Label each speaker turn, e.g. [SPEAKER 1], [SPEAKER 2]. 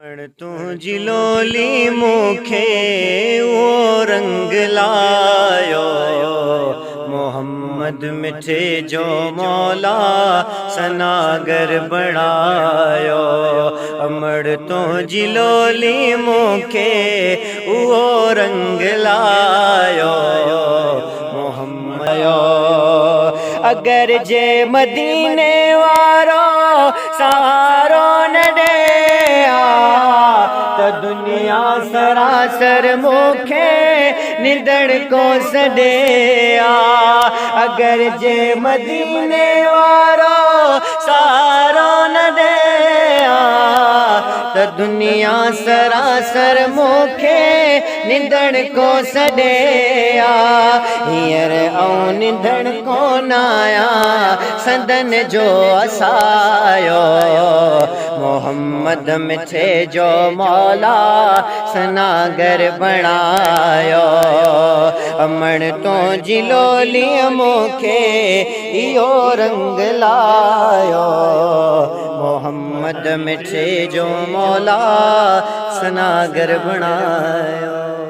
[SPEAKER 1] तू जिलोली मुखे वो रंग लायो मोहम्मद मिठे जो मौला सनागर बनायो। अमर तो जिलोली मुखे वो रंग लायो मोहम्मद। अगर जे मदीने वारो सारो न दुनिया सरासर मुखे निदड़ को सडेया। अगर जे मदीने वारो सारो न देया तो दुनिया सरासर मुखे निदड़ को सडेया। हींअर ऐं निदड़ को नाया संदन जो असायो मोहम्मद मिठे जो मौला सनागर बनायो। अमण तो जिलोली मुखे इहो रंग लायो मोहम्मद मिठे जो मौला सनागर बनायो।